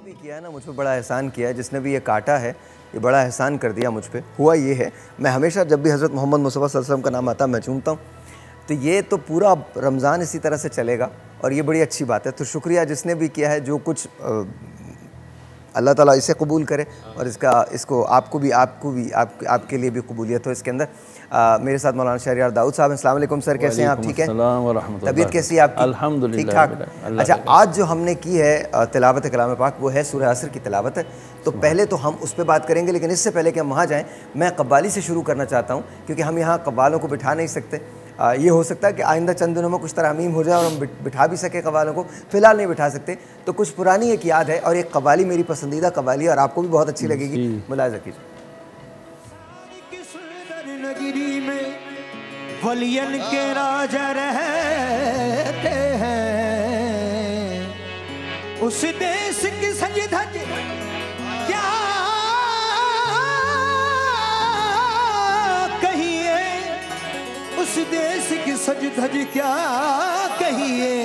भी किया ना, मुझ पर बड़ा एहसान किया है। जिसने भी ये काटा है, ये बड़ा एहसान कर दिया मुझ पे। हुआ ये है, मैं हमेशा जब भी हज़रत मोहम्मद मुस्तफ़ा सल्लल्लाहु अलैहि वसल्लम का नाम आता मैं चूमता हूँ। तो ये तो पूरा रमज़ान इसी तरह से चलेगा और ये बड़ी अच्छी बात है। तो शुक्रिया जिसने भी किया है, जो कुछ अल्लाह ताला इसे कबूल करे और इसको आपके लिए भी कबूलियत हो इसके अंदर। मेरे साथ मौलाना शहरियार दाऊद साहब। अस्सलाम वालेकुम सर, कैसे हैं आप? ठीक है, तबीयत कैसी है आपकी? अल्हम्दुलिल्लाह, ठीक ठाक। अच्छा, आज जो हमने की है तिलावत कलाम पाक, वो है सूरह असर की तिलावत है। तो पहले तो हम उस पर बात करेंगे, लेकिन इससे पहले कि हम वहाँ जाएँ, मैं कव्वाली से शुरू करना चाहता हूँ, क्योंकि हम यहाँ कव्वालों को बिठा नहीं सकते। ये हो सकता है कि आइंदा चंद दिनों में कुछ तरमीम हो जाए और हम बिठा भी सके कव्वालों को, फ़िलहाल नहीं बिठा सकते। तो कुछ पुरानी एक याद है और एक कव्वाली मेरी पसंदीदा कव्वाली है और आपको भी बहुत अच्छी लगेगी, मुलाहिज़ा कीजिए। वलियन के राजा रहते हैं, उस देश की सज धज क्या कहिए, उस देश की सज धज क्या कहिए,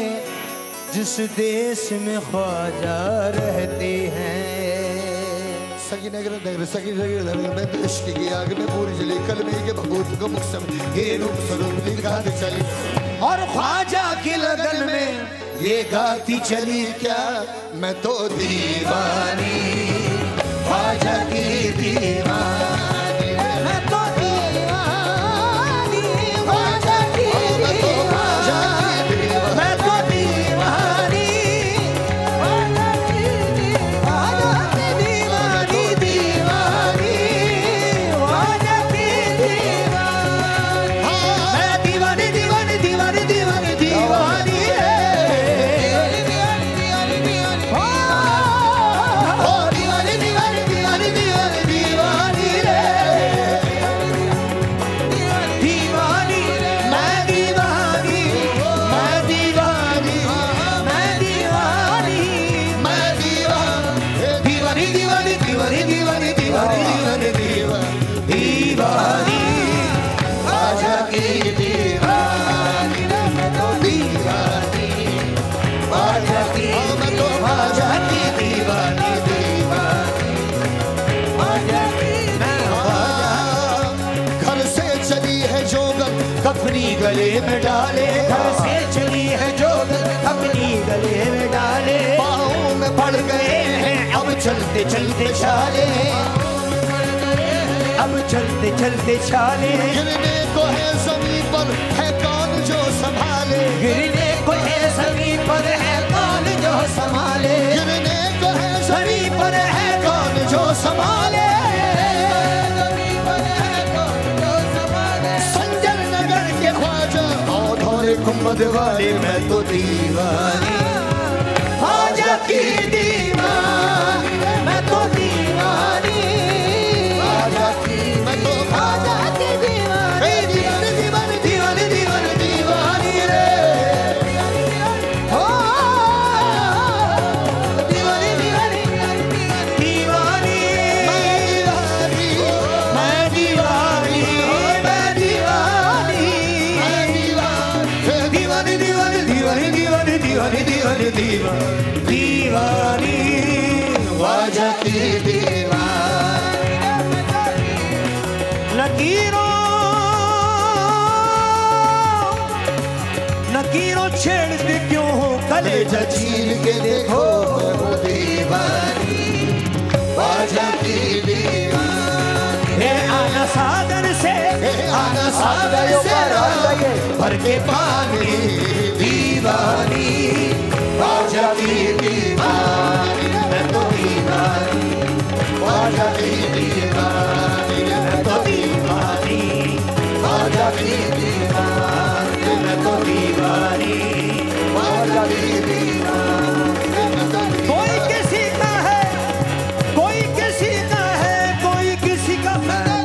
जिस देश में ख्वाजा रहते हैं। सगी नगर नगर सगी नगर नगर में तो इश्क की आग में पूरी जली, कलमे के बबूत को मुक्सम ये रूप स्वरूप दिखाते चली, और ख्वाजा की लगन में ये गाती चली क्या मैं तो दीवानी, ख्वाजा की दीवानी, मैं तो दीवानी, ख्वाजा की दीवानी, मैं तो दीवानी, गले में डाले, घर से चली है जो अपनी गले में डाले, पाँव में पड़ गए हैं अब चलते चलते छाले, अब चलते चलते छाले, गिरने को है ज़मीन पर है कौन जो संभाले, गिरने को है ज़मीन पर है कौन जो संभाले, गिरने को है ज़मीन पर है कौन जो संभाले, गुम्बद वाले मैं तो दीवानी, ख्वाजा की दीवानी, मैं तो दीवानी, ख्वाजा की मैं तो ख्वाजा की दीवानी, दीवानी दीवानी दीवानी दीवानी दीवानी रे, हो दीवानी दीवानी दीवानी, मैं दीवानी, मैं दीवानी, दीवानी दीवानी दीवानी दीवानी दीवानी दीवानी दीवानी, ख्वाजा की दीवानी, लकीरों छेड़ते क्यों हो कलेजा चीर के देखो, मैं हूँ दीवानी, ख्वाजा की दीवानी, हे आना सागर से, आना सागर से भर के पानी, दीवानी, ख्वाजा की दीवानी, मैं तो दीवानी, ख्वाजा की दीवानी, मैं तो दीवानी, ख्वाजा की दीवानी, मैं तो दीवानी, ख्वाजा की दीवानी, मैं तो दीवानी। कोई किसी का है, कोई किसी का है, कोई किसी का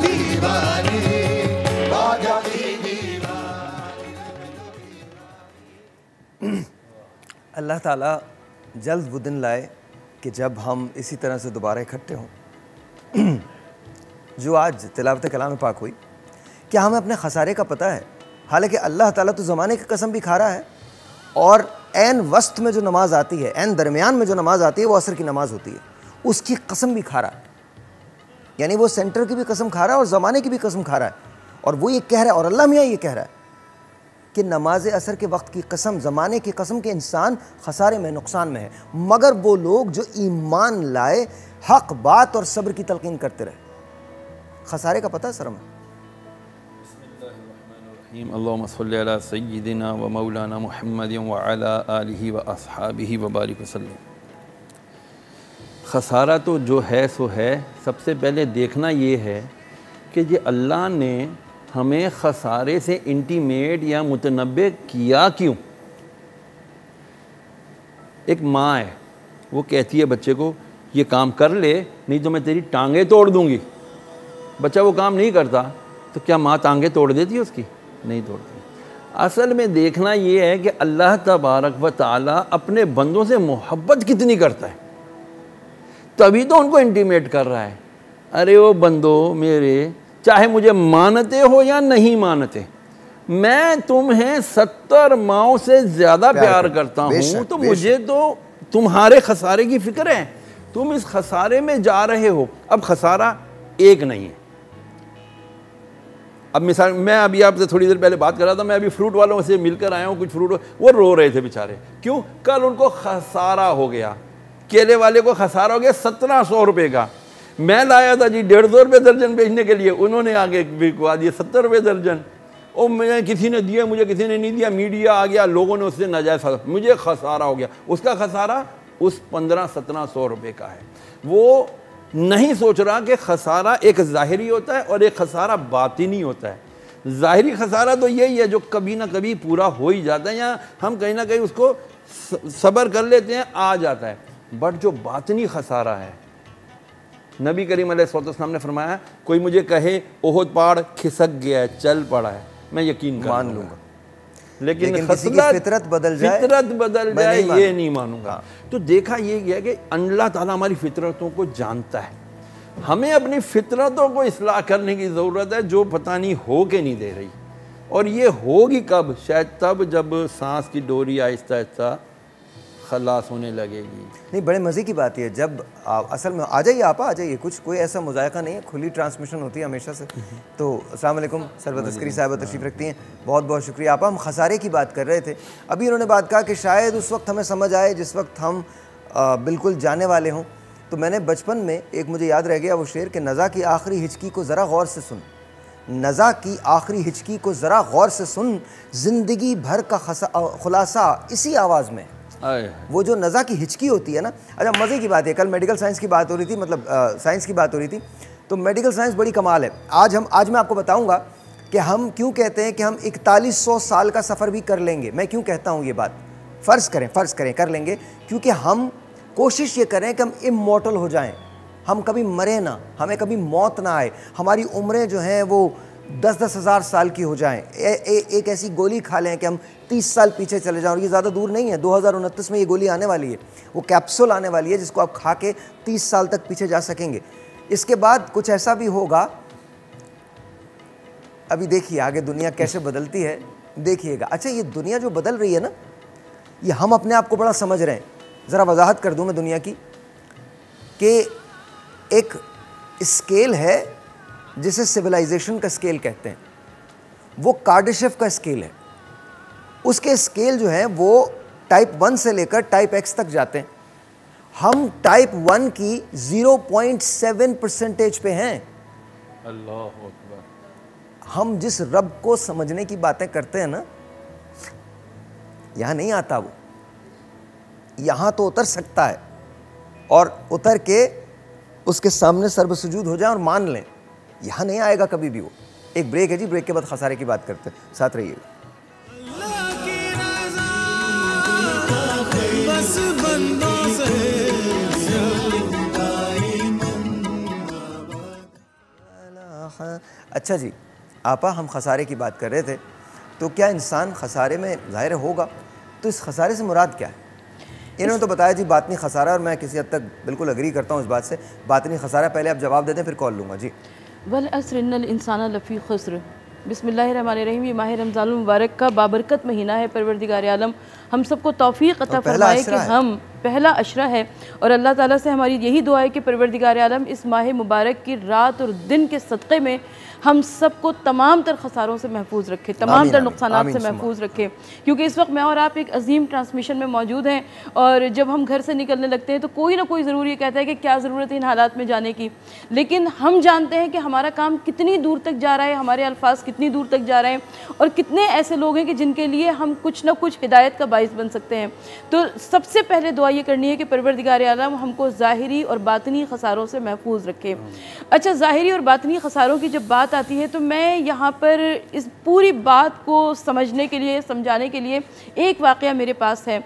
दीवानी, ख्वाजा की अल्लाह ताला जल्द वो दिन लाए कि जब हम इसी तरह से दोबारा इकट्ठे हों। जो आज तिलावत कलाम पाक हुई, क्या हमें अपने खसारे का पता है? हालांकि अल्लाह ताला तो ज़माने की कसम भी खा रहा है और ऐन वस्त में जो नमाज आती है, ऐन दरमियान में जो नमाज आती है, वो असर की नमाज होती है। उसकी कसम भी खा रहा है, यानी वो सेंटर की भी कसम खा रहा है और ज़माने की भी कसम खा रहा है। और वो ये कह रहा है, और अल्लाह मियाँ ये कह रहा है कि नमाज असर के वक्त की कसम, ज़माने की कसम के इंसान खसारे में, नुकसान में है, मगर वो लोग जो ईमान लाए, हक बात और सब्र की तलकीन करते रहे। खसारे का पता है सर में? अल्लाहुम्मा सल्ली अला सय्यिदिना व मौलाना मुहम्मदिन व अला आलिहि व अस्हाबिहि व बारिक वसल्लम। खसारा तो जो है सो है। सबसे पहले देखना ये है कि ये अल्लाह ने हमें खसारे से इंटीमेट या मुतनब्बे किया क्यों। एक माँ है, वो कहती है बच्चे को ये काम कर ले नहीं तो मैं तेरी टांगे तोड़ दूँगी। बच्चा वो काम नहीं करता तो क्या माँ टांगे तोड़ देती है उसकी? नहीं तोड़ती। असल में देखना ये है कि अल्लाह तबारक व ताला अपने बंदों से मोहब्बत कितनी करता है, तभी तो उनको इंटीमेट कर रहा है। अरे वो बंदो मेरे, चाहे मुझे मानते हो या नहीं मानते, मैं तुम्हें 70 माओं से ज़्यादा प्यार करता हूँ, तो मुझे तो तुम्हारे खसारे की फ़िक्र है। तुम इस खसारे में जा रहे हो। अब खसारा एक नहीं है। अब मिसाल, मैं अभी आपसे थोड़ी देर पहले बात कर रहा था, मैं अभी फ्रूट वालों से मिलकर आया हूँ। कुछ फ्रूट वो रो रहे थे बेचारे। क्यों? कल उनको खसारा हो गया। केले वाले को खसारा हो गया 1700 रुपये का। मैं लाया था जी 150 रुपये दर्जन बेचने के लिए, उन्होंने आगे बिकवा दिए 70 रुपये दर्जन। और मुझे किसी ने दिया, मुझे किसी ने नहीं दिया, मीडिया आ गया, लोगों ने उससे नाजायज़, मुझे खसारा हो गया। उसका खसारा उस 1500-1700 रुपये का है। वो नहीं सोच रहा कि खसारा एक ज़ाहिरी होता है और एक खसारा बातिनी होता है। ज़ाहिरी खसारा तो यही है जो कभी ना कभी पूरा हो ही जाता है, या हम कहीं ना कहीं उसको सब्र कर लेते हैं, आ जाता है। बट जो बातिनी खसारा है, नबी करीम अलैहिस्सलाम ने फरमाया, कोई मुझे कहे ओहद पहाड़ खिसक गया है, चल पड़ा है, मैं यकीन मान लूँगा, लेकिन किसी की फितरत बदल जाए, ये नहीं मानूंगा। तो देखा ये गया कि अल्लाह ताला हमारी फितरतों को जानता है। हमें अपनी फितरतों को इस्लाह करने की ज़रूरत है, जो पता नहीं हो के नहीं दे रही। और ये होगी कब? शायद तब जब सांस की डोरी आहिस्ता आहिस्ता खलास होने लगेगी। नहीं, बड़े मज़े की बात है जब असल में आ जाइए, आप आ जाइए, कुछ कोई ऐसा मुज़ायका नहीं है, खुली ट्रांसमिशन होती है हमेशा से। तो अस्सलाम वालेकुम, सरवत अस्करी साहिबा तशरीफ़ रखती हैं, बहुत बहुत शुक्रिया। आपा, हम खसारे की बात कर रहे थे। अभी उन्होंने बात कहा कि शायद उस वक्त हमें समझ आए जिस वक्त हम बिल्कुल जाने वाले हों। तो मैंने बचपन में एक मुझे याद रह गया वो शेर कि नज़ा की आखिरी हिचकी को ज़रा गौर से सुन, नज़ा की आखिरी हिचकी को ज़रा गौर से सुन, ज़िंदगी भर का खुलासा इसी आवाज़ में। वो जो नज़ा की हिचकी होती है ना। अच्छा, मज़े की बात है, कल मेडिकल साइंस की बात हो रही थी, मतलब साइंस की बात हो रही थी। तो मेडिकल साइंस बड़ी कमाल है। आज मैं आपको बताऊंगा कि हम क्यों कहते हैं कि हम 4100 साल का सफ़र भी कर लेंगे। मैं क्यों कहता हूँ ये बात? फ़र्ज़ करें कर लेंगे, क्योंकि हम कोशिश ये करें कि हम इमॉर्टल हो जाएं, हम कभी मरे ना, हमें कभी मौत ना आए, हमारी उम्रें जो हैं वो 10-10 हज़ार साल की हो जाएं। एक ऐसी गोली खा लें कि हम 30 साल पीछे चले जाएं। और ये ज़्यादा दूर नहीं है, 2029 में ये गोली आने वाली है, वो कैप्सूल आने वाली है जिसको आप खा के 30 साल तक पीछे जा सकेंगे। इसके बाद कुछ ऐसा भी होगा, अभी देखिए आगे दुनिया कैसे बदलती है, देखिएगा। अच्छा, ये दुनिया जो बदल रही है ना, ये हम अपने आप को बड़ा समझ रहे हैं। ज़रा वजाहत कर दूँ मैं दुनिया की, कि एक स्केल है जिसे सिविलाइजेशन का स्केल कहते हैं, वो कार्डाशेव का स्केल है। उसके स्केल जो है वो टाइप 1 से लेकर टाइप X तक जाते हैं। हम टाइप 1 की 0.7% पे हैं। अल्लाह अकबर। हम जिस रब को समझने की बातें करते हैं ना, यहाँ नहीं आता वो। यहाँ तो उतर सकता है और उतर के उसके सामने सर्वसुजूद हो जाए और मान लें, यहाँ नहीं आएगा कभी भी वो। एक ब्रेक है जी, ब्रेक के बाद खसारे की बात करते हैं, साथ रहिए। अच्छा जी आपा, हम खसारे की बात कर रहे थे, तो क्या इंसान खसारे में ज़ाहिर होगा? तो इस खसारे से मुराद क्या है? इन्होंने तो बताया जी बातनी खसारा, और मैं किसी हद तक बिल्कुल अग्री करता हूँ इस बात से। बातनी खसारा पहले आप जवाब देते हैं, फिर कॉल लूँगा जी। वल अस्र इन्नल इंसान लफ़ी खुस्र बिस्मिल्लाहिर्रहमानिर्रहीम। ये माह रमज़ानुल मुबारक का बाबरकत महीना है। परवरदिगार आलम हम सबको तौफीक अता फरमाए कि हम पहला अशरा है और अल्लाह ताला से हमारी यही दुआ है कि परवरदिगार आलम इस माह मुबारक की रात और दिन के सदक़े में हम सबको तमाम तर खसारों से महफूज रखे, तमाम तर नुकसानात से महफूज रखे। क्योंकि इस वक्त मैं और आप एक अजीम ट्रांसमिशन में मौजूद हैं और जब हम घर से निकलने लगते हैं तो कोई ना कोई ज़रूर ये कहता है कि क्या ज़रूरत है इन हालात में जाने की, लेकिन हम जानते हैं कि हमारा काम कितनी दूर तक जा रहा है, हमारे अल्फाज कितनी दूर तक जा रहे हैं और कितने ऐसे लोग हैं कि जिनके लिए हम कुछ ना कुछ हिदायत का बाइस बन सकते हैं। तो सबसे पहले दुआ ये करनी है कि परवरदिगार आलम हमको ज़ाहिरी और बातनी खसारों से महफूज रखे। अच्छा, ज़ाहिरी और बातनी खसारों की जब बात आती है तो मैं यहाँ पर इस पूरी बात को समझने के लिए, समझाने के लिए एक वाक़या मेरे पास है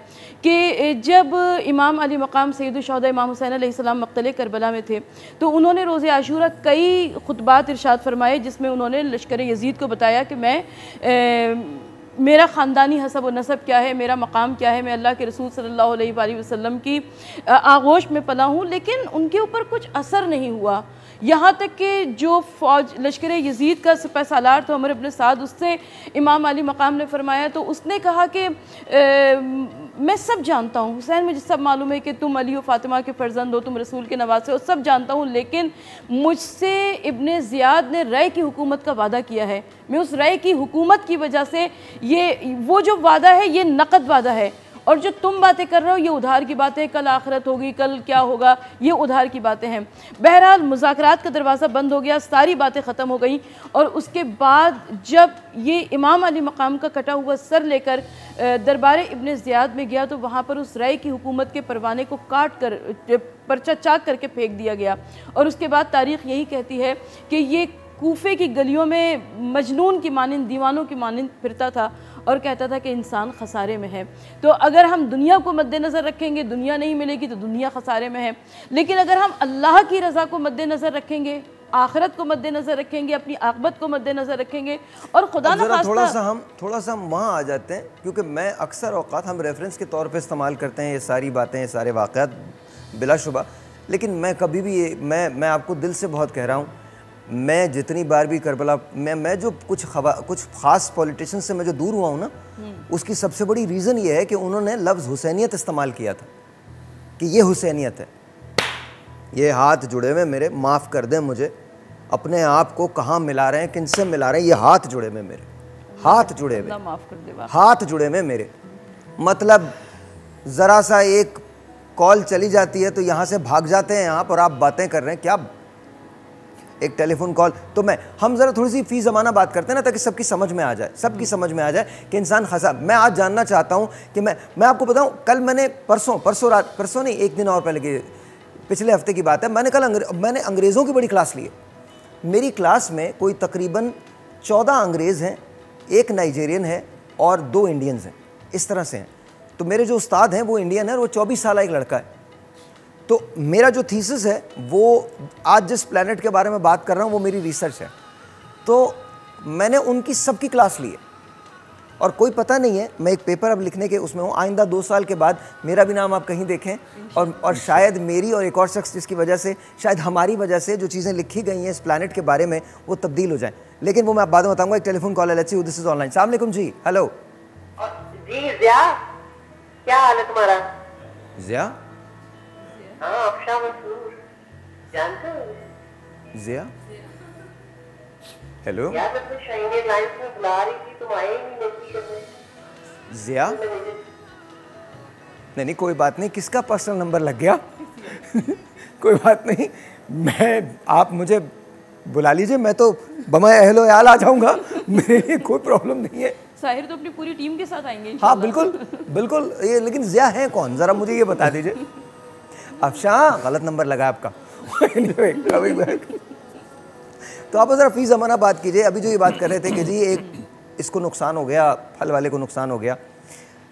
कि जब इमाम अली मकाम सैयदुल शुहदा इमाम हुसैन अलैहिस्सलाम मक़तले करबला में थे तो उन्होंने रोज़े आशूरा कई खुतबात इरशाद फरमाए जिसमें उन्होंने लश्कर यजीद को बताया कि मैं मेरा ख़ानदानी हसब व नसब क्या है, मेरा मकाम क्या है, मैं अल्लाह के रसूल सल्लल्लाहु अलैहि वसल्लम की आगोश में पला हूँ। लेकिन उनके ऊपर कुछ असर नहीं हुआ। यहाँ तक कि जो फ़ौज लश्कर यजीद का सिपह सालार तो अमर इब्न साद, उससे इमाम अली मकाम ने फरमाया तो उसने कहा कि मैं सब जानता हूँ हुसैन, मुझे सब मालूम है कि तुम अली व फ़ातिमा के फ़र्जंद हो, तुम रसूल के नवासे हो, सब जानता हूँ, लेकिन मुझसे इब्न ज़ियाद ने रय की हुकूमत का वादा किया है। मैं उस रय की हुकूमत की वजह से ये वो जो वादा है ये नकद वादा है और जो तुम बातें कर रहे हो ये उधार की बातें, कल आखिरत होगी, कल क्या होगा, ये उधार की बातें हैं। बहरहाल मुज़ाकरात का दरवाज़ा बंद हो गया, सारी बातें ख़त्म हो गई और उसके बाद जब ये इमाम अली मकाम का कटा हुआ सर लेकर दरबार इब्न ज़ियाद में गया तो वहाँ पर उस रय की हुकूमत के परवाने को काट कर पर्चा चाक करके फेंक दिया गया। और उसके बाद तारीख़ यही कहती है कि ये कूफे की गलियों में मजनून की मानिंद, दीवानों की मानिंद फिरता था और कहता था कि इंसान खसारे में है। तो अगर हम दुनिया को मद्देनज़र रखेंगे, दुनिया नहीं मिलेगी तो दुनिया खसारे में है, लेकिन अगर हम अल्लाह की रज़ा को मद्देनज़र रखेंगे, आखिरत को मद्देनज़र रखेंगे, अपनी आक़िबत को मद्देनज़र रखेंगे और खुदा न खास्ता थोड़ा सा हम वहाँ आ जाते हैं क्योंकि मैं अक्सर औक़ात हम रेफरेंस के तौर पे इस्तेमाल करते हैं ये सारी बातें, ये सारे वाक़यात बिलाशुबा, लेकिन मैं कभी भी ये मैं आपको दिल से बहुत कह रहा हूँ, मैं जितनी बार भी करबला मैं जो कुछ ख़ास पॉलिटिशियन से मैं जो दूर हुआ हूँ ना, उसकी सबसे बड़ी रीज़न ये है कि उन्होंने लफ्ज़ हुसैनियत इस्तेमाल किया था कि ये हुसैनियत है। ये हाथ जुड़े हुए मेरे, माफ़ कर दें मुझे, अपने आप को कहाँ मिला रहे हैं, किन से मिला रहे हैं, ये हाथ जुड़े हुए मेरे, हाथ जुड़े हुए, हाथ जुड़े हुए मेरे। मतलब ज़रा सा एक कॉल चली जाती है तो यहाँ से भाग जाते हैं आप और आप बातें कर रहे हैं, क्या एक टेलीफोन कॉल। तो हम ज़रा थोड़ी सी फ़ी ज़माना बात करते हैं ना ताकि सबकी समझ में आ जाए, सबकी समझ में आ जाए कि इंसान खसा। मैं आज जानना चाहता हूँ कि मैं आपको बताऊँ, कल मैंने परसों नहीं, एक दिन और पहले की, पिछले हफ्ते की बात है, मैंने अंग्रेज़ों की बड़ी क्लास ली है। मेरी क्लास में कोई तकरीबन 14 अंग्रेज़ हैं, एक नाइजेरियन है और 2 इंडियंस हैं, इस तरह से हैं। तो मेरे जो उस्ताद हैं वो इंडियन है और वो 24 साल एक लड़का है। तो मेरा जो थीसिस है वो आज जिस प्लैनेट के बारे में बात कर रहा हूँ वो मेरी रिसर्च है। तो मैंने उनकी सबकी क्लास ली है और कोई पता नहीं है, मैं एक पेपर अब लिखने के उसमें हूँ, आइंदा 2 साल के बाद मेरा भी नाम आप कहीं देखें और शायद मेरी और एक और शख्स जिसकी वजह से, शायद हमारी वजह से जो चीज़ें लिखी गई हैं इस प्लैनेट के बारे में वो तब्दील हो जाएँ। लेकिन वो मैं आप बाद में बताऊँगा। एक टेलीफोन कॉल है, let's see who this is online. अस्सलाम वालेकुम जी, हेलो जी। ज़िया, क्या हाल है तुम्हारा? ज़िया, हाँ, अफशा मंसूर जानते हो? ज़िया, हेलो यार मैं तो शाहीन लाइन्स में बुला रही थी, तुम आए ही नहीं करने। ज़िया, नहीं कोई बात नहीं, किसका पर्सनल नंबर लग गया? कोई बात नहीं, आप मुझे बुला लीजिए, मैं तो बमाए अहलो याल आ जाऊंगा, मेरे लिए कोई प्रॉब्लम नहीं है। साहिर तो अपनी पूरी टीम के साथ आएंगे। हाँ बिल्कुल बिल्कुल। ये लेकिन ज़िया है कौन, ज़रा मुझे ये बता दीजिए। अफशा, गलत नंबर लगा आपका। तो आप ज़रा फ़ी ज़माना बात कीजिए। अभी जो ये बात कर रहे थे कि जी एक इसको नुकसान हो गया, फल वाले को नुकसान हो गया,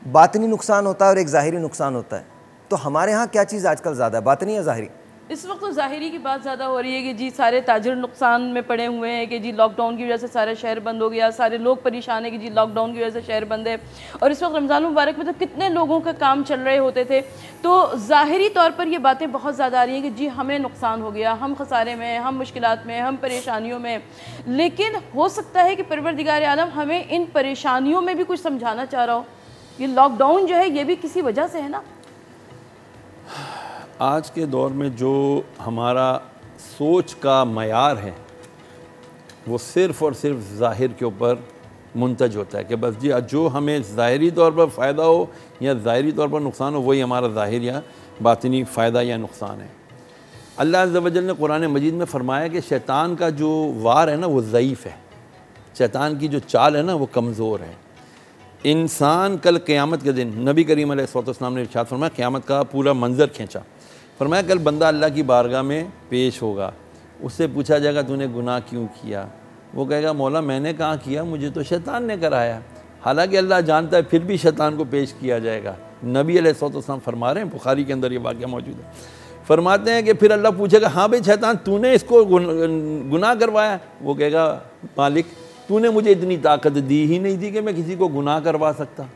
बातनी नुकसान होता है और एक ज़ाहिरी नुकसान होता है। तो हमारे यहाँ क्या चीज़ आजकल ज़्यादा है, बातनी या ज़ाहिरी? इस वक्त तो ज़ाहिरी की बात ज़्यादा हो रही है कि जी सारे ताजिर नुकसान में पड़े हुए हैं कि जी लॉकडाउन की वजह से सारा शहर बंद हो गया, सारे लोग परेशान है कि जी लॉकडाउन की वजह से शहर बंद है। और इस वक्त रमज़ान मुबारक में तो कितने लोगों का काम चल रहे होते थे, तो ज़ाहिरी तौर पर ये बातें बहुत ज़्यादा आ रही हैं कि जी हमें नुकसान हो गया, हम खसारे में, हम मुश्किलात में, हम परेशानियों में। लेकिन हो सकता है कि परवरदिगार आलम हमें इन परेशानियों में भी कुछ समझाना चाह रहा हो। ये लॉकडाउन जो है ये भी किसी वजह से है ना। आज के दौर में जो हमारा सोच का मयार है वो सिर्फ़ और सिर्फ ज़ाहिर के ऊपर मुंतज होता है कि बस जी जो हमें ज़ाहिरी तौर पर फ़ायदा हो या ज़ाहिरी तौर पर नुकसान हो वही हमारा ज़ाहिर या बातिनी फ़ायदा या नुकसान है। अल्लाह अज़्ज़ा वजल ने कुरान मजीद में फ़रमाया कि शैतान का जो वार है ना वो ज़ईफ़ है, शैतान की जो चाल है ना वो कमज़ोर है। इंसान कल क़यामत के दिन नबी करीम अलैहिस्सलाम ने इरशाद फरमाया, क़यामत का पूरा मंज़र खींचा, फरमाया कल बंदा अल्लाह की बारगाह में पेश होगा, उससे पूछा जाएगा तूने गुनाह क्यों किया। वो कहेगा मौला मैंने कहाँ किया, मुझे तो शैतान ने कराया। हालांकि अल्लाह जानता है फिर भी शैतान को पेश किया जाएगा। नबी अलैहिस्सलाम फरमा रहे हैं, बुखारी के अंदर ये वाक़या मौजूद है, फरमाते हैं कि फिर अल्लाह पूछेगा हाँ भाई शैतान तूने इसको गुनाह करवाया। वो कहेगा मालिक तूने मुझे इतनी ताकत दी ही नहीं थी कि मैं किसी को गुनाह करवा सकता,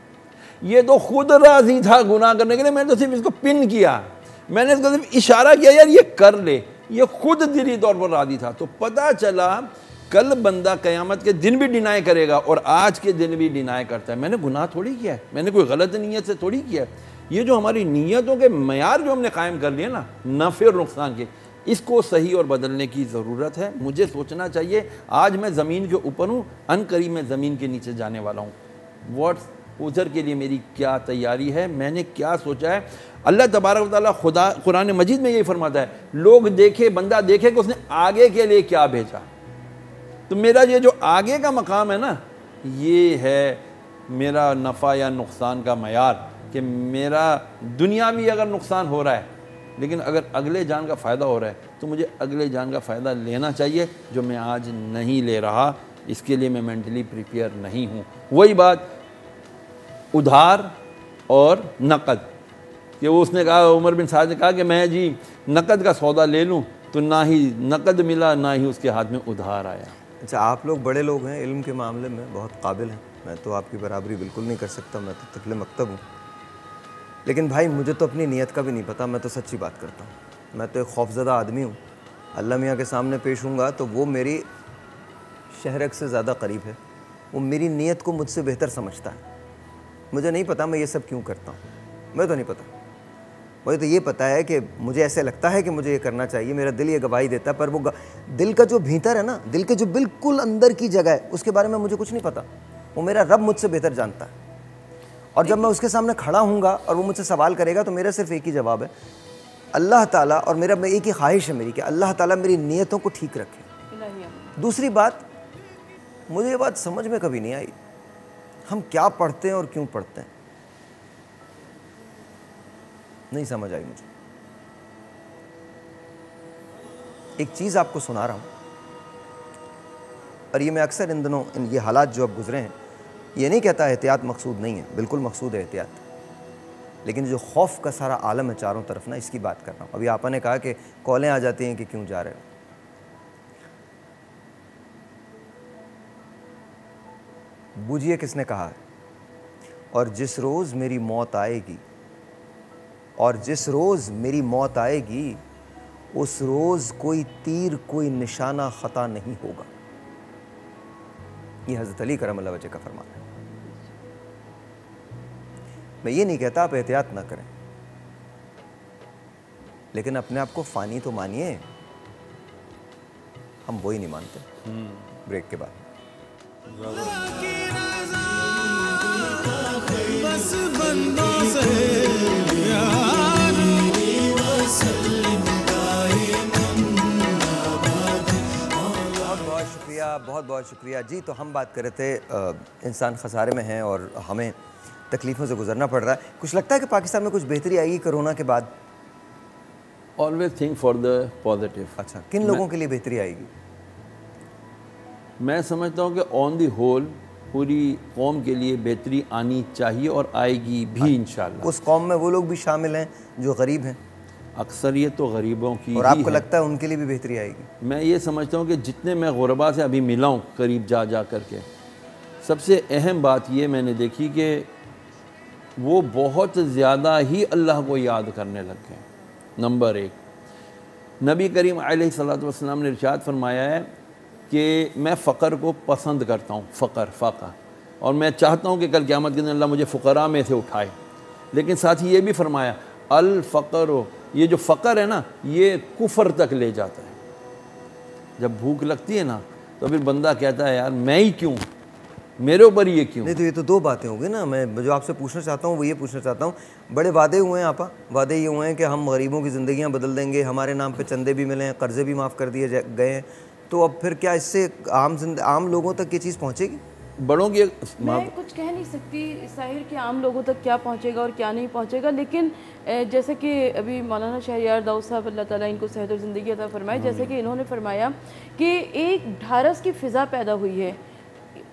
ये तो खुद राज़ी था गुनाह करने के लिए, मैंने तो सिर्फ इसको पिन किया, मैंने इसको सिर्फ इशारा किया यार ये कर ले, ये खुद दिली तौर पर राज़ी था। तो पता चला कल बंदा क़यामत के दिन भी डिनाई करेगा और आज के दिन भी डिनाई करता है, मैंने गुनाह थोड़ी किया है, मैंने कोई गलत नीयत से थोड़ी किया है। ये जो हमारी नीयतों के मयार जो हमने कायम कर लिए ना नफ़े और नुकसान के, इसको सही और बदलने की ज़रूरत है। मुझे सोचना चाहिए आज मैं ज़मीन के ऊपर हूँ, अनकरीब मैं ज़मीन के नीचे जाने वाला हूँ। व्हाट्स उधर के लिए मेरी क्या तैयारी है, मैंने क्या सोचा है। अल्लाह तबारक व तआला खुदा कुरान मजीद में यही फरमाता है, लोग देखे बंदा देखे कि उसने आगे के लिए क्या भेजा। तो मेरा ये जो आगे का मकाम है ना, ये है मेरा नफ़ा या नुकसान का मयार कि मेरा दुनिया में अगर नुकसान हो रहा है लेकिन अगर अगले जान का फ़ायदा हो रहा है तो मुझे अगले जान का फ़ायदा लेना चाहिए जो मैं आज नहीं ले रहा, इसके लिए मैं मेंटली प्रिपेयर नहीं हूँ। वही बात उधार और नकद कि वो उसने कहा, उमर बिन साद ने कहा कि मैं जी नकद का सौदा ले लूँ, तो ना ही नकद मिला ना ही उसके हाथ में उधार आया। अच्छा, आप लोग बड़े लोग हैं, इल्म के मामले में बहुत काबिल हैं, मैं तो आपकी बराबरी बिल्कुल नहीं कर सकता, मैं तो तफले मकतब हूँ। लेकिन भाई मुझे तो अपनी नीयत का भी नहीं पता, मैं तो सच्ची बात करता हूँ। मैं तो एक खौफज़दा आदमी हूँ, अल्लाह मियाँ के सामने पेश हूँगा तो वो मेरी शहरक से ज़्यादा करीब है, वो मेरी नीयत को मुझसे बेहतर समझता है। मुझे नहीं पता मैं ये सब क्यों करता हूँ, मुझे तो नहीं पता। मुझे तो ये पता है कि मुझे ऐसे लगता है कि मुझे ये करना चाहिए, मेरा दिल ये गवाही देता है, पर वो दिल का जो भीतर है ना, दिल के जो बिल्कुल अंदर की जगह है, उसके बारे में मुझे कुछ नहीं पता। वो मेरा रब मुझसे बेहतर जानता है। और जब मैं उसके सामने खड़ा हूँगा और वो मुझसे सवाल करेगा तो मेरा सिर्फ एक ही जवाब है, अल्लाह ताला, और मेरा एक ही ख्वाहिश है मेरी कि अल्लाह ताला मेरी नीयतों को ठीक रखे। दूसरी बात, मुझे ये बात समझ में कभी नहीं आई, हम क्या पढ़ते हैं और क्यों पढ़ते हैं, नहीं समझ आई मुझे। एक चीज़ आपको सुना रहा हूँ, और ये मैं अक्सर इन दिनों ये हालात जो अब गुजरे हैं, ये नहीं कहता एहतियात मकसूद नहीं है, बिल्कुल मकसूद है एहतियात, लेकिन जो खौफ का सारा आलम है चारों तरफ ना, इसकी बात कर रहा हूँ। अभी आपा ने कहा कि कॉलें आ जाती हैं कि क्यों जा रहे हो। बूझिए किसने कहा है, और जिस रोज़ मेरी मौत आएगी, और जिस रोज़ मेरी मौत आएगी उस रोज़ कोई तीर कोई निशाना ख़ता नहीं होगा। ये हज़रत अली करम अल्लाह वजह का फरमान है। मैं ये नहीं कहता आप एहतियात ना करें, लेकिन अपने आप को फ़ानी तो मानिए। हम वही नहीं मानते। ब्रेक के बाद बहुत बहुत शुक्रिया जी। तो हम बात कर रहे थे इंसान खसारे में है और हमें तकलीफ़ों से गुजरना पड़ रहा है। कुछ लगता है कि पाकिस्तान में कुछ बेहतरी आएगी कोरोना के बाद? Always think for the positive. अच्छा, किन लोगों के लिए बेहतरी आएगी? मैं समझता हूँ कि ऑन दी होल पूरी कौम के लिए बेहतरी आनी चाहिए और आएगी भी इंशाल्लाह। उस कौम में वो लोग भी शामिल हैं जो गरीब हैं, अक्सरियत तो गरीबों की और ही आपको है। लगता है उनके लिए भी बेहतरी आएगी? मैं ये समझता हूँ कि जितने मैं गुरबा से अभी मिला हूँ करीब जा जा करके, सबसे अहम बात ये मैंने देखी कि वो बहुत ज़्यादा ही अल्लाह को याद करने लग गए। नंबर एक, नबी करीम अलैहिस्सलातु वस्सलाम ने इरशाद फरमाया है कि मैं फ़क़र को पसंद करता हूँ, फ़ाक़ा, और मैं चाहता हूँ कि कल क़यामत के दिन अल्लाह मुझे फ़ुक़रा में से उठाए। लेकिन साथ ही ये भी फरमाया अल फ़क़र, ये जो फ़क़र है ना ये कुफ़र तक ले जाता है। जब भूख लगती है ना तो फिर बंदा कहता है यार मैं ही क्यों, मेरे ऊपर ये क्यों। नहीं तो ये तो दो बातें हो गई ना। मैं जो आपसे पूछना चाहता हूँ वो ये पूछना चाहता हूँ, बड़े वादे हुए हैं आपा, वादे ये हुए हैं कि हम गरीबों की ज़िंदगियाँ बदल देंगे, हमारे नाम पे चंदे भी मिले हैं, कर्ज़े भी माफ़ कर दिए गए हैं, तो अब फिर क्या इससे आम लोगों तक ये चीज़ पहुँचेगी? बड़ों की मैं कुछ कह नहीं सकती साहिर कि आम लोगों तक क्या पहुंचेगा और क्या नहीं पहुंचेगा, लेकिन जैसे कि अभी मौलाना शहरियार दाऊद साहब अल्लाह ताला इनको सेहत और ज़िंदगी अता फरमाए, जैसे कि इन्होंने फरमाया कि एक ढारस की फ़िज़ा पैदा हुई है।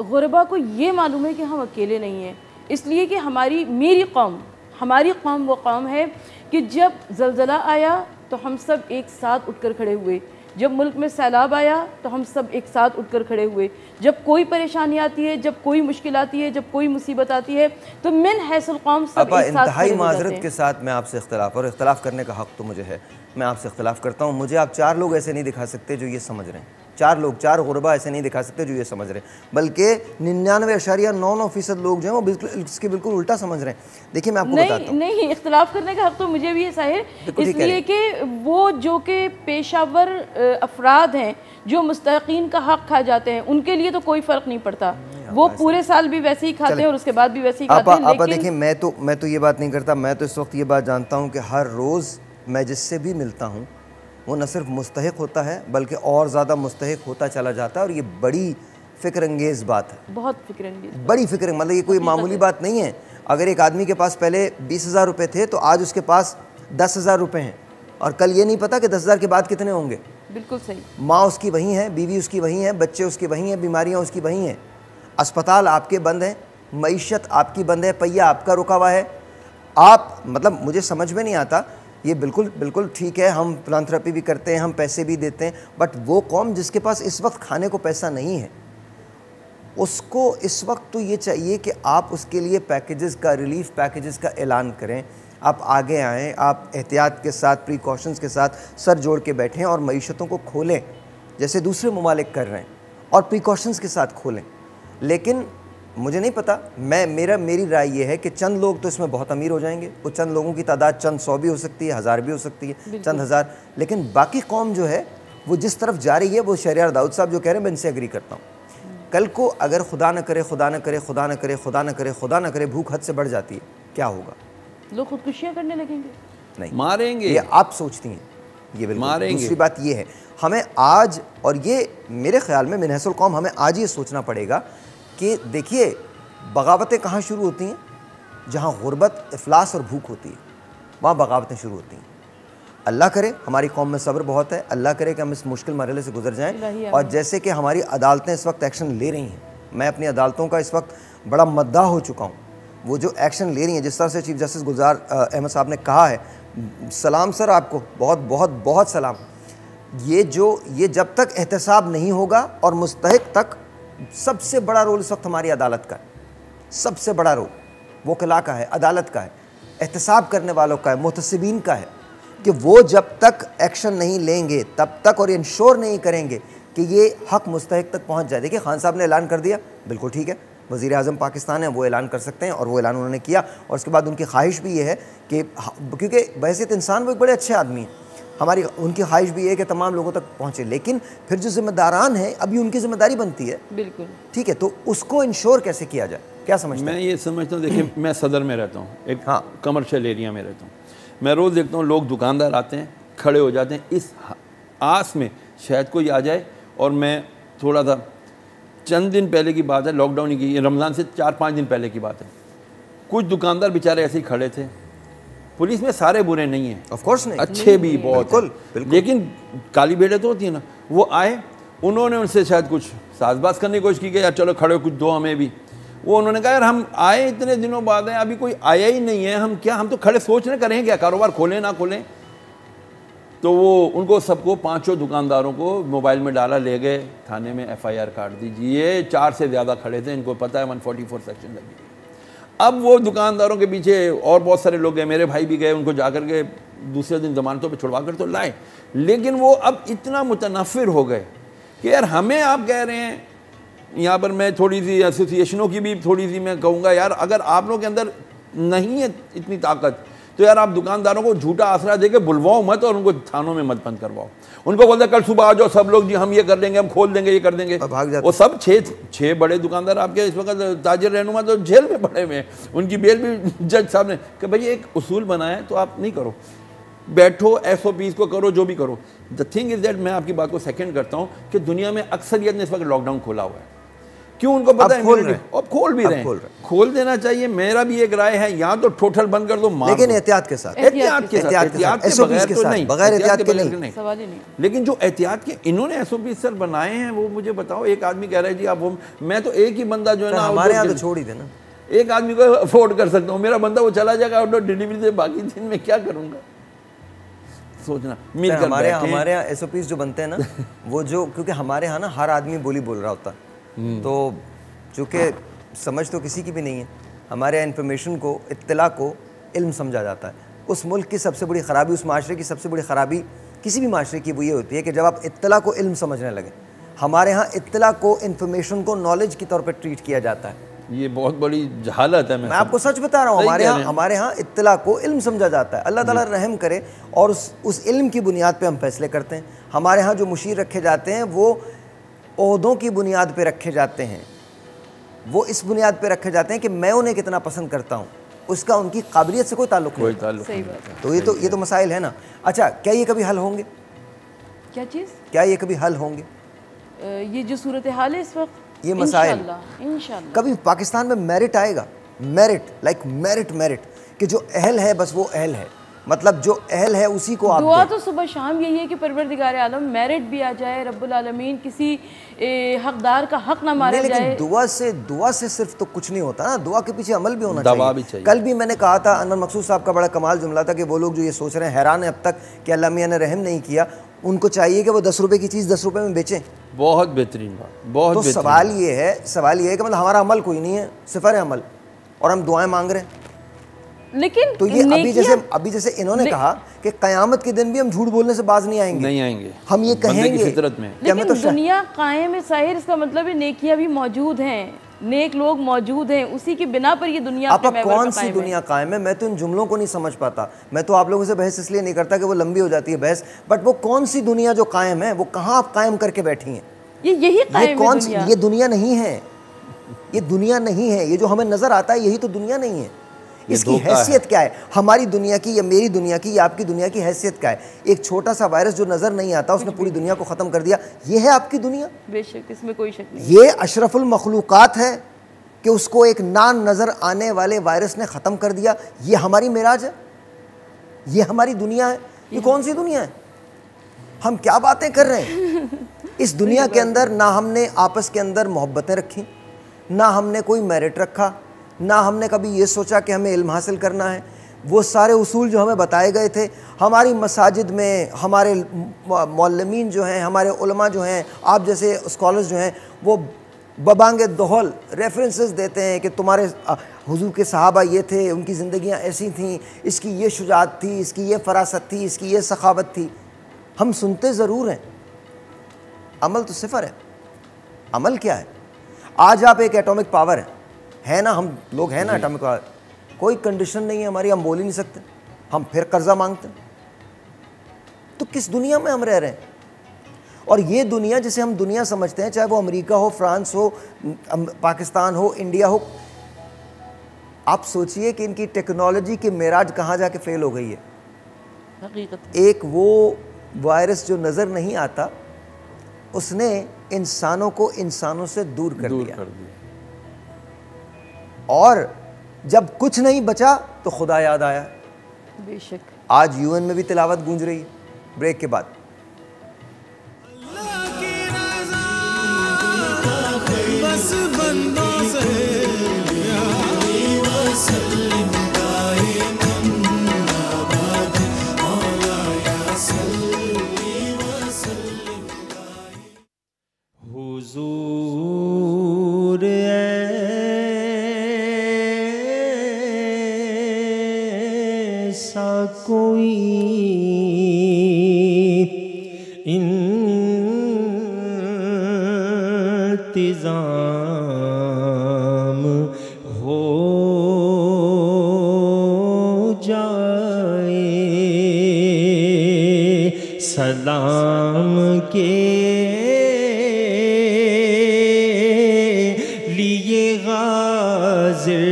गुरबा को ये मालूम है कि हम अकेले नहीं हैं, इसलिए कि हमारी कौम वो कौम है कि जब ज़लज़ला आया तो हम सब एक साथ उठकर खड़े हुए, जब मुल्क में सैलाब आया तो हम सब एक साथ उठकर खड़े हुए, जब कोई परेशानी आती है, जब कोई मुश्किल आती है, जब कोई मुसीबत आती है तो मिन हैसल कौम सब एक साथ इंतहाई माजरत के साथ मैं आपसे इख्तलाफ करने का हक़ तो मुझे है, मैं आपसे इख्तलाफ करता हूँ। मुझे आप 4 लोग ऐसे नहीं दिखा सकते जो ये समझ रहे हैं, 4 गुरबा ऐसे नहीं दिखा सकते जो ये समझ रहे हैं, बल्कि 99.99% लोग जो हैं वो बिल्कुल इसके बिल्कुल उल्टा समझ रहे हैं। देखिए मैं आपको बताता हूँ। नहीं, इख्तलाफ करने का हक़ तो मुझे भी है साहिर, इसलिए कि वो जो कि पेशावर अफराद हैं जो मुस्तहिक़ीन का हक़ खा जाते हैं उनके लिए तो कोई फ़र्क नहीं पड़ता, वो पूरे साल भी वैसे ही खाते हैं और उसके बाद भी वैसे ही खाते हैं। आप देखिए मैं तो ये बात नहीं करता, मैं तो इस वक्त ये बात जानता हूँ कि हर रोज़ मैं जिससे भी मिलता हूँ वो न सिर्फ मुस्तहिक होता है बल्कि और ज़्यादा मुस्तहिक होता चला जाता है, और ये बड़ी फ़िक्र अंगेज़ बात है, बहुत फ़िक्र अंगेज़, बड़ी फ़िक्र, मतलब ये कोई मामूली बात नहीं है। अगर एक आदमी के पास पहले 20,000 रुपये थे तो आज उसके पास 10,000 रुपये हैं, और कल ये नहीं पता कि 10,000 के बाद कितने होंगे। बिल्कुल सही। माँ उसकी वहीं है, बीवी उसकी वहीं है, बच्चे उसके वहीं हैं, बीमारियाँ उसकी वहीं हैं, अस्पताल आपके बंद हैं, मईशत आपकी बंद है, पहिया आपका रुका हुआ है। आप मतलब मुझे समझ में नहीं आता, ये बिल्कुल ठीक है, हम फिलांथ्रेपी भी करते हैं, हम पैसे भी देते हैं, बट वो कौम जिसके पास इस वक्त खाने को पैसा नहीं है उसको इस वक्त तो ये चाहिए कि आप उसके लिए पैकेजेस का, रिलीफ पैकेजेस का ऐलान करें, आप आगे आएँ, आप एहतियात के साथ, प्रिकॉशंस के साथ सर जोड़ के बैठें और मईशतों को खोलें जैसे दूसरे ममालिक कर रहे हैं, और प्रिकॉशंस के साथ खोलें। लेकिन मुझे नहीं पता, मेरी राय ये है कि चंद लोग तो इसमें बहुत अमीर हो जाएंगे, वो चंद लोगों की तादाद चंद 100 भी हो सकती है, 1000 भी हो सकती है, चंद हज़ार, लेकिन बाकी कौम जो है वो जिस तरफ जा रही है, वो शहरियार दाऊद साहब जो कह रहे हैं मैं इनसे एग्री करता हूँ। कल को अगर खुदा न करे भूख हद से बढ़ जाती है, क्या होगा? लोग खुदकुशियाँ करने लगेंगे, नहीं मारेंगे, ये आप सोचती हैं, ये बिल्कुल मारेंगे। दूसरी बात ये है, हमें आज, और ये मेरे ख्याल में मिनहसुल कौम हमें आज ये सोचना पड़ेगा कि देखिए बगावतें कहाँ शुरू होती हैं? जहाँ गुर्बत, इफलास और भूख होती है, वहाँ बगावतें शुरू होती हैं। अल्लाह करे हमारी कौम में सब्र बहुत है, अल्लाह करे कि हम इस मुश्किल मरहले से गुजर जाएं, और जैसे कि हमारी अदालतें इस वक्त एक्शन ले रही हैं, मैं अपनी अदालतों का इस वक्त बड़ा मद्दाह हो चुका हूँ, वो जो एक्शन ले रही हैं, जिस तरह से चीफ जस्टिस गुलजार अहमद साहब ने कहा है, सलाम सर आपको, बहुत सलाम। ये जब तक एहतसाब नहीं होगा, और मुस्तहिक तक, सबसे बड़ा रोल इस वक्त हमारी अदालत का है, सबसे बड़ा रोल वकला का है, अदालत का है, एहतसाब करने वालों का है, मुहतसिबीन का है, कि वो जब तक एक्शन नहीं लेंगे तब तक, और इंश्योर नहीं करेंगे कि ये हक़ मुस्तहिक तक पहुंच जाए। देखिए खान साहब ने ऐलान कर दिया, बिल्कुल ठीक है, वज़ीर आज़म पाकिस्तान है, वो ऐलान कर सकते हैं, और वो ऐलान उन्होंने किया, और उसके बाद उनकी ख्वाहिश भी ये है कि, क्योंकि बहैसियत इंसान वो एक बड़े अच्छे आदमी हैं, उनकी ख्वाहिश भी है कि तमाम लोगों तक पहुँचे, लेकिन फिर जो जिम्मेदारान हैं अभी उनकी जिम्मेदारी बनती है, बिल्कुल ठीक है, तो उसको इंश्योर कैसे किया जाए, क्या समझते हैं? मैं ये समझता हूँ, देखिए मैं सदर में रहता हूँ, एक कमर्शियल एरिया में रहता हूँ, मैं रोज़ देखता हूँ लोग दुकानदार आते हैं, खड़े हो जाते हैं इस आस में शायद कोई आ जाए। और मैं थोड़ा सा चंद दिन पहले की बात है, लॉकडाउन की, रमज़ान से 4-5 दिन पहले की बात है, कुछ दुकानदार बेचारे ऐसे ही खड़े थे। पुलिस में सारे बुरे नहीं हैं, ऑफ कोर्स नहीं, अच्छे भी बहुत, बिल्कुल, लेकिन काली बेड़े तो होती है ना, वो आए, उन्होंने उनसे शायद कुछ साजबाज करने की कोशिश की कि यार चलो खड़े कुछ दो हमें भी। वो उन्होंने कहा यार हम आए इतने दिनों बाद हैं, अभी कोई आया ही नहीं है, हम तो खड़े सोच रहे करें क्या, कारोबार खोलें ना खोलें। तो वो उनको सबको 5 दुकानदारों को मोबाइल में डाला, ले गए थाने में, FIR काट दीजिए। 4 से ज़्यादा खड़े थे, इनको पता है 144 सेक्शन लगी। अब वो दुकानदारों के पीछे और बहुत सारे लोग गए, मेरे भाई भी गए, उनको जाकर के दूसरे दिन जमानतों पे छुड़वा कर तो लाए। लेकिन वो अब इतना मुतनफ़िर हो गए कि यार हमें आप कह रहे हैं, यहाँ पर मैं थोड़ी सी एसोसिएशनों की भी थोड़ी सी मैं कहूँगा, यार अगर आप लोगों के अंदर नहीं है इतनी ताकत तो यार आप दुकानदारों को झूठा आसरा देके बुलवाओ मत और उनको थानों में मत बंद करवाओ। उनको बोलते कल सुबह आ जाओ सब लोग, जी हम ये कर देंगे, हम खोल देंगे, ये कर देंगे। वो सब 6 बड़े दुकानदार आपके इस वक्त ताजिर रहनुमा तो जेल में पड़े हुए हैं, उनकी बेल भी जज साहब ने कि भाई एक उसूल बनाया है तो आप नहीं करो, बैठो SOPs को करो, जो भी करो। द थिंग इज दैट मैं आपकी बात को सेकंड करता हूँ कि दुनिया में अक्सरियत ने इस वक्त लॉकडाउन खोला हुआ है। क्यों? उनको पता है अब खोल भी रहे हैं, खोल देना चाहिए। मेरा भी एक राय है, यहाँ तो टोटल बंद कर दो, लेकिन एहतियात के साथ, एहतियात के बगैर तो नहीं, बगैर एहतियात के नहीं, सवाल ही नहीं। लेकिन जो एहतियात के इन्होंने SOP सर बनाए हैं वो मुझे बताओ। एक आदमी कह रहा है जी आप वो, मैं तो एक ही बंदा जो है ना हमारे यहाँ तो छोड़ ही देना, एक आदमी को अफोर्ड कर सकता हूँ, मेरा बंदा वो चला जाएगा आउटडोर डिलीवरी से, बाकी दिन में क्या करूँगा सोचना। मिलकर हमारे यहाँ SOPs जो बनते हैं ना वो जो, क्योंकि हमारे यहाँ ना हर आदमी बोली बोल रहा होता है, तो चूँकि समझ तो किसी की भी नहीं है, हमारे यहाँ इन्फॉर्मेशन को, इत्तला को इल्म समझा जाता है। उस मुल्क की सबसे बड़ी ख़राबी, उस माशरे की सबसे बड़ी ख़राबी किसी भी माशरे की वो ये होती है कि जब आप इत्तला को इल्म समझने लगे। हमारे यहाँ इत्तला को, इन्फॉर्मेशन को नॉलेज के तौर पर ट्रीट किया जाता है। ये बहुत बड़ी जहालत है। मैं आपको सच बता रहा हूँ, हमारे यहाँ इत्तला को इल्म समझा जाता है। अल्लाह ताला रहम करे और उस इल्म की बुनियाद पे हम फैसले करते हैं। हमारे यहाँ जो मुशीर रखे जाते हैं वो ओहदों की बुनियाद पे रखे जाते हैं, वो इस बुनियाद पे रखे जाते हैं कि मैं उन्हें कितना पसंद करता हूँ, उसका उनकी काबिलियत से कोई ताल्लुक नहीं। सही बात है। तो ये तो मसाइल है ना। अच्छा, क्या ये कभी हल होंगे? क्या चीज़? क्या ये कभी हल होंगे? ये जो सूरत हाल है इस वक्त, ये मसाइल इंशाअल्लाह कभी पाकिस्तान में मेरिट आएगा? मेरिट कि जो अहल है बस वो अहल है, मतलब जो अहल है उसी को आप दुआ तो सुबह शाम यही है कि परवरदिगार आलम मेरिट भी आ जाए, रब्बुल आलमीन किसी हकदार का हक ना मारा जाए। लेकिन दुआ से सिर्फ तो कुछ नहीं होता ना, दुआ के पीछे अमल भी होना चाहिए। कल भी मैंने कहा था, अनवर मकसूद साहब का बड़ा कमाल जुमला था कि वो लोग जो ये सोच रहे हैं, हैरान है अब तक कि अल्लाह मियां ने रहम नहीं किया, उनको चाहिए कि वो 10 रुपए की चीज़ 10 रुपए में बेचें। बहुत बेहतरीन बात, बहुत तो बेहतरीन। सवाल ये है कि मतलब हमारा अमल कोई नहीं है, सिफर है अमल, और हम दुआएं मांग रहे हैं। लेकिन तो ये अभी जैसे इन्होंने कहा कि कयामत के दिन भी हम झूठ बोलने से बाज नहीं आएंगे, हम ये कहेंगे फितरत में। लेकिन तो दुनिया कायम है साहिर, इसका मतलब है नेकियां भी मौजूद हैं, नेक लोग मौजूद हैं, उसी की बिना पर ये दुनिया आप कौन सी दुनिया कायम है? मैं तो इन जुमलों को नहीं समझ पाता। मैं तो आप लोगों से बहस इसलिए नहीं करता कि वो लंबी हो जाती है बहस, बट वो कौन सी दुनिया जो कायम है, वो कहाँ आप कायम करके बैठी हैं? यही कायम है दुनिया। ये दुनिया नहीं है, ये दुनिया नहीं है। ये जो हमें नजर आता है यही तो दुनिया नहीं है। इसकी हैसियत क्या है? हमारी दुनिया की या मेरी दुनिया की या आपकी दुनिया की हैसियत क्या है? एक छोटा सा वायरस जो नजर नहीं आता उसने पूरी दुनिया को खत्म कर दिया, ये है आपकी दुनिया? बेशक, इसमें कोई शक नहीं। ये अशरफुल मखलूकात है कि उसको एक नान नजर आने वाले वायरस ने खत्म कर दिया। ये हमारी मेराज है, ये हमारी दुनिया है। ये कौन सी दुनिया है? हम क्या बातें कर रहे हैं? इस दुनिया के अंदर ना हमने आपस के अंदर मोहब्बतें रखी, ना हमने कोई मेरिट रखा, ना हमने कभी ये सोचा कि हमें इल्म हासिल करना है। वो सारे उसूल जो हमें बताए गए थे, हमारी मसाजिद में हमारे मौलमीन जो हैं, हमारे उलमा जो हैं, आप जैसे स्कॉलर्स जो हैं, वो बबांगे दोहल रेफरेंसेस देते हैं कि तुम्हारे हुजूर के सहाबा ये थे, उनकी ज़िंदगियाँ ऐसी थीं, इसकी ये शुजाअत थी, इसकी ये फरासत थी, इसकी ये सखावत थी। हम सुनते ज़रूर हैं, अमल तो सिफर है। अमल क्या है? आज आप एक एटॉमिक पावर है ना, हम लोग हैं ना एटॉमिक पावर, कोई कंडीशन नहीं है हमारी, हम बोल ही नहीं सकते, हम फिर कर्जा मांगते हैं। तो किस दुनिया में हम रह रहे हैं? और ये दुनिया जिसे हम दुनिया समझते हैं, चाहे वो अमेरिका हो, फ्रांस हो, पाकिस्तान हो, इंडिया हो, आप सोचिए कि इनकी टेक्नोलॉजी की मेराज कहाँ जाके फेल हो गई है। हकीकत एक वो वायरस जो नज़र नहीं आता, उसने इंसानों को इंसानों से दूर कर दिया। और जब कुछ नहीं बचा तो खुदा याद आया। बेशक आज यूएन में भी तिलावत गूंज रही है ब्रेक के बाद। बस बंदों से कोई इंतज़ाम हो जाए। सलाम के लिए गाज़िर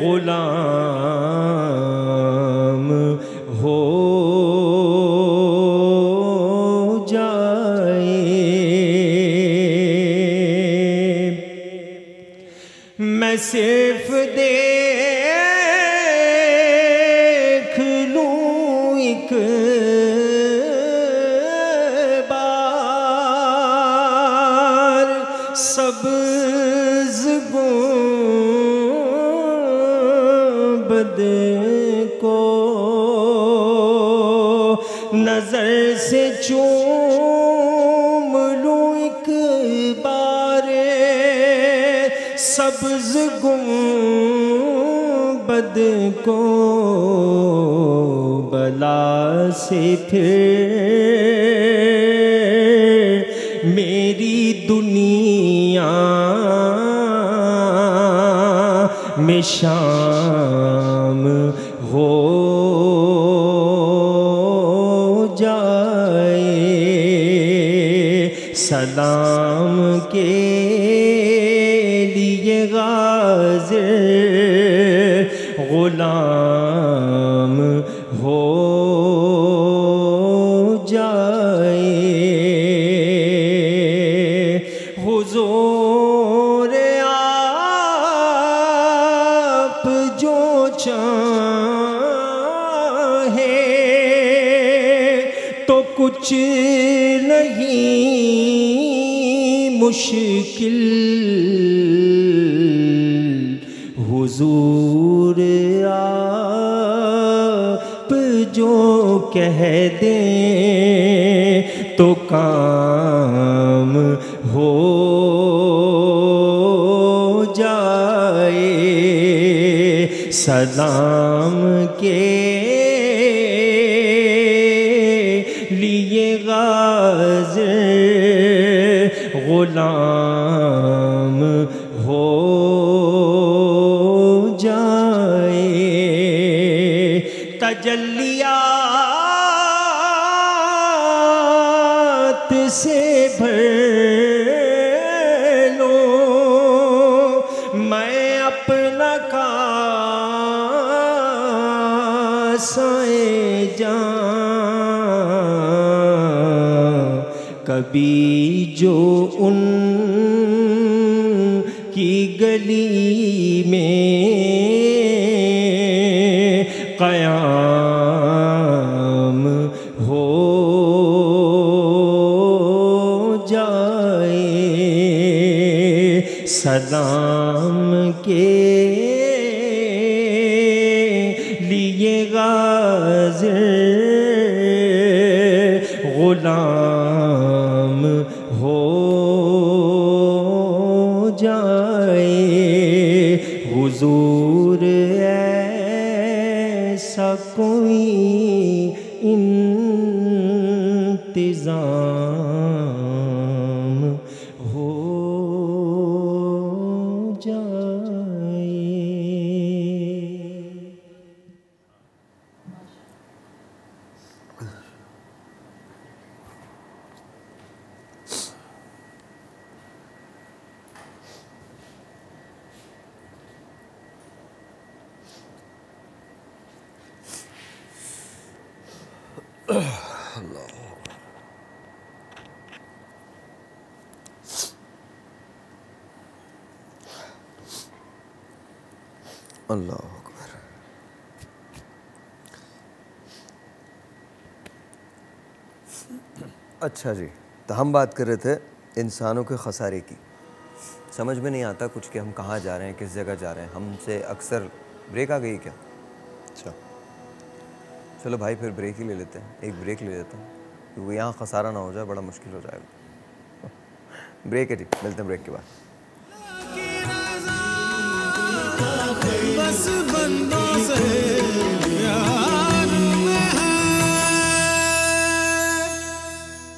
गुलाम हो जाए। मैं सिर्फ देख लूं एक बार सब्ज़ गुंबद को, नजर से चूम लूं एक बार सब्ज़ गुंबद को, बला से फिर मेरी दुनिया में शाम हो जाए। सलाम के लिए गाज़िर गुलाम हो जाए। हुज़ूर आप जो चाहे तो कुछ नहीं मुश्किल। हुजूर आप जो कह दें तो काम हो जाए। सलाम के लिए गाज़िर गुलाम हो जाए। तजल्लियात से भर लो मैं अपना कासाए जान। कभी जो उन की गली में क़याम हो जाए। सलाम के लिए गाज़िर गुलाम हो जाए। हुजूर ऐसा कोई इंतज़ाम हो जाए। अल्लाह अकबर। अच्छा जी, तो हम बात कर रहे थे इंसानों के खसारे की। समझ में नहीं आता कुछ कि हम कहाँ जा रहे हैं, किस जगह जा रहे हैं। हमसे अक्सर ब्रेक आ गई क्या? अच्छा चलो भाई फिर ब्रेक ही ले लेते हैं, एक ब्रेक ले लेते हैं क्योंकि यहाँ खसारा ना हो जाए, बड़ा मुश्किल हो जाएगा। ब्रेक है जी, मिलते हैं ब्रेक के बाद। पास बंदों